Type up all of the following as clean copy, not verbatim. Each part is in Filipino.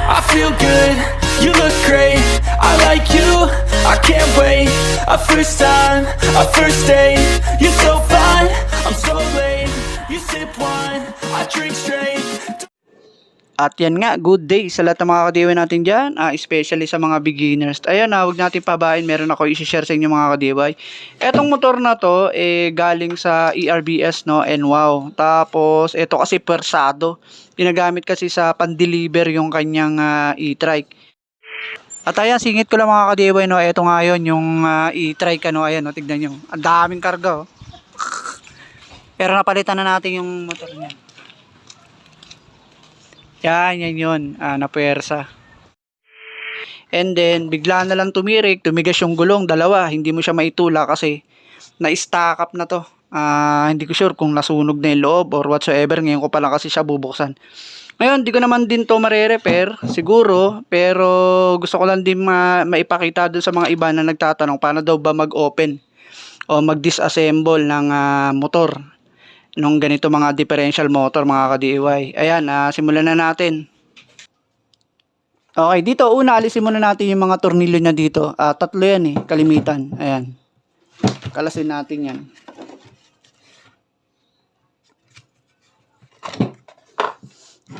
I feel good, you look great, I like you, I can't wait. A first time, a first date, you're so fine, I'm so late. You sip wine, I drink straight. At yan nga, good day sa lahat ng mga kadiway natin dyan, especially sa mga beginners. Ayan, huwag natin pabahin, meron ako i-share sa inyo mga kadiway. Etong motor na to, galing sa ERBS, no, and wow. Tapos, ito kasi persado. Ginagamit kasi sa pan-deliver yung kanyang e-trike. At ayan, singit ko lang mga kadiway, no, ito nga yun, yung e-trike, ano, ayan, no, tignan nyo. Ang daming karga, oh. Pero napalitan na natin yung motor niya. Yan yun, napuwersa. And then, bigla na lang tumirik, tumigas yung gulong, dalawa, hindi mo siya maitula kasi na-stack up na to. Hindi ko sure kung nasunog na yung loob or whatsoever, ngayon ko pa lang kasi siya bubuksan. Ngayon, di ko naman din to mare-repair, siguro, pero gusto ko lang din maipakita dun sa mga iba na nagtatanong, paano daw ba mag-open o mag-disassemble ng motor nung ganito mga differential motor mga ka-DIY. Ayan, simulan na natin. Okay, dito una alisin muna natin yung mga tornilyo niya dito. Tatlo yan kalimitan. Ayan. Kalasin natin yan.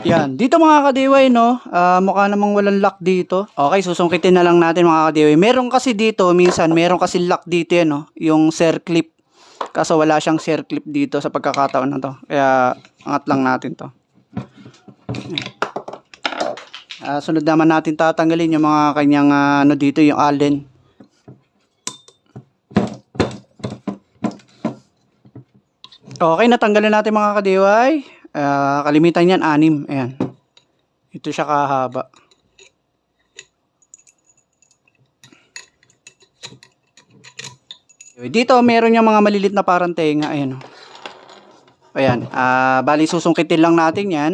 Yan, dito mga ka-DIY, no, mukha namang walang lock dito. Okay, susungkitin na lang natin mga ka-DIY. Meron kasi dito, minsan, meron kasi lock dito yan, no, yung circlip. Kaso wala siyang circlip dito sa pagkakataon na to. Kaya angat lang natin to. Sunod naman natin tatanggalin yung mga kanyang ano dito, yung allen. Okay, natanggalin natin mga ka-DIY. Kalimitan yan, 6. Ayan. Ito siya kahaba. Dito meron yung mga malilit na parang tenga. Ayan. Ayan. Bali susungkitin lang natin yan.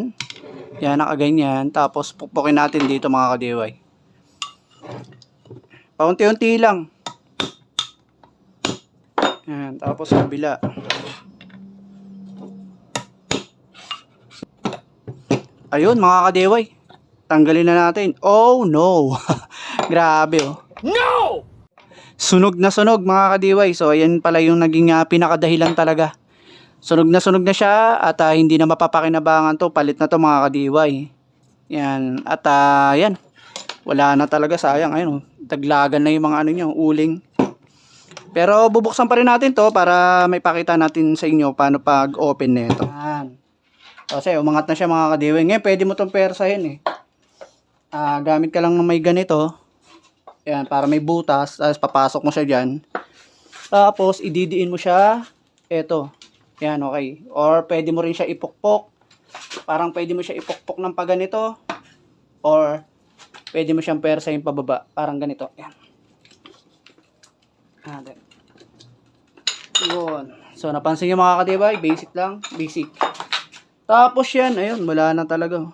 Yan, nakaganyan. Tapos pukpukin natin dito mga ka-DIY. Paunti-unti lang. Ayan. Tapos kabila. Ayun mga ka-DIY. Tanggalin na natin. Oh no. Grabe oh. No! Sunog na sunog mga ka-DIY. So ayan pala yung naging pinakadahilan talaga. Sunog na siya at hindi na mapapakinabangan to. Palit na to mga ka-DIY. Yan. At yan. Wala na talaga, sayang. Ayun, daglagan na yung mga ano nyo, uling. Pero bubuksan pa rin natin to para may pakita natin sa inyo paano pag open nito. Yan. Kasi umangat na siya mga ka-DIY. Ngayon pwede mo tong persahin gamit ka lang ng may ganito. Yan, para may butas, tapos papasok mo siya dyan. Tapos, ididiin mo siya, eto. Yan, okay. Or, pwede mo rin siya ipukpok. Parang pwede mo siya ipukpok ng paganito. Or, pwede mo siyang persahin pababa. Parang ganito. Yan. Yun. So, napansin nyo mga ka-DIY, basic lang. Basic. Tapos yan, ayun, wala na talaga.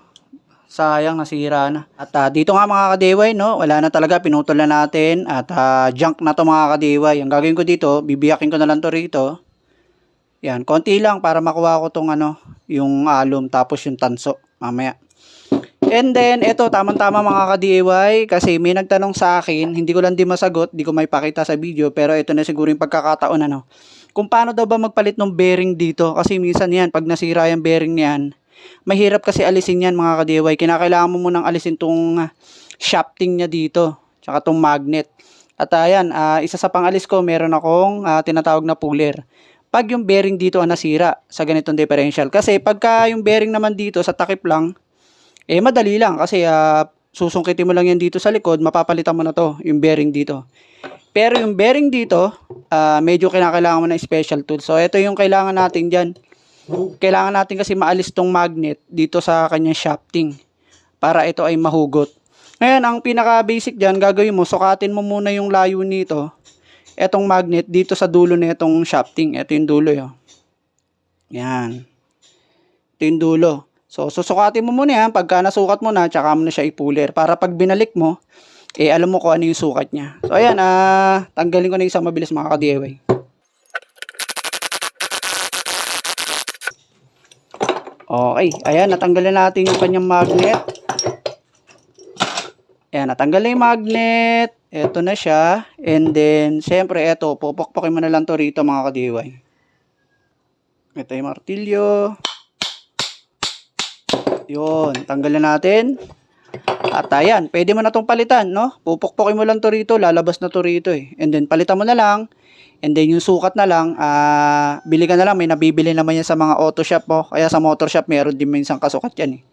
Sayang, nasira na. At dito nga mga ka-DIY, no, wala na talaga, pinutol na natin. At junk na to mga ka-DIY. Ang gagawin ko dito, bibiyakin ko na lang to rito. Yan, konti lang para makuha ko tong ano, yung alum tapos yung tanso mamaya. And then, eto, tamang-tama mga ka-DIY, kasi may nagtanong sa akin, hindi ko lang din masagot, di ko may pakita sa video, pero ito na siguro yung pagkakataon, ano. Kung paano daw ba magpalit ng bearing dito, kasi minsan yan, pag nasira yung bearing niyan, mahirap kasi alisin yan mga ka-DIY. Kinakailangan mo munang alisin tong shafting niya dito. Tsaka tong magnet. At ayan, isa sa pangalis ko, meron akong tinatawag na puller. Pag yung bearing dito nasira sa ganitong differential. Kasi pagka yung bearing naman dito sa takip lang, madali lang. Kasi susungkitin mo lang yan dito sa likod, mapapalitan mo na to, yung bearing dito. Pero yung bearing dito, medyo kinakailangan mo ng special tool. So ito yung kailangan natin dyan. Kailangan natin kasi maalis tong magnet dito sa kanyang shafting para ito ay mahugot. Ngayon, ang pinaka basic dyan, gagawin mo, sukatin mo muna yung layo nito, etong magnet dito sa dulo na itong shafting. Ito yung dulo yun. Yan. Ito yung dulo. So, susukatin mo muna yan. Pagka nasukat mo na, tsaka mo na siya ipuller. Para pag binalik mo, alam mo kung ano yung sukat niya. So, ayan, tanggalin ko na isang mabilis mga ka-DIY. Okay, ayan, natanggal na natin yung kanyang magnet. Ayan, natanggal na yung magnet. Ito na siya. And then, syempre, ito, pupukpukin mo na lang to rito mga ka-DIY. Ito yung martilyo. Yun, tanggal na natin. At ayan, pwede mo na tong palitan, no? Pupukpukin mo lang to rito, lalabas na to rito eh. And then, palitan mo na lang. And then, yung sukat na lang, bili ka na lang. May nabibili naman yan sa mga auto shop mo. Kaya sa motor shop, meron din minsan kasukat yan eh.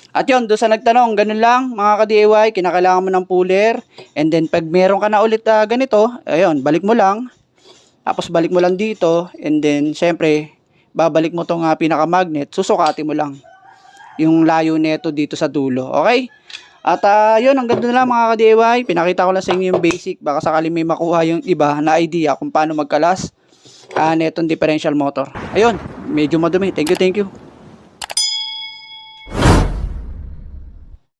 At yun, doon sa nagtanong, ganun lang mga ka-DIY, kinakailangan mo ng puller. And then pag meron ka na ulit ganito, ayun, balik mo lang. Tapos balik mo lang dito. And then syempre, babalik mo tong pinaka-magnet, susukatin mo lang yung layo nito dito sa dulo. Okay? At yun, hanggang doon lang mga ka-DIY. Pinakita ko lang sa inyo yung basic. Baka sakali may makuha yung iba na idea kung paano magkalas netong differential motor. Ayun, medyo madumi. Thank you, thank you.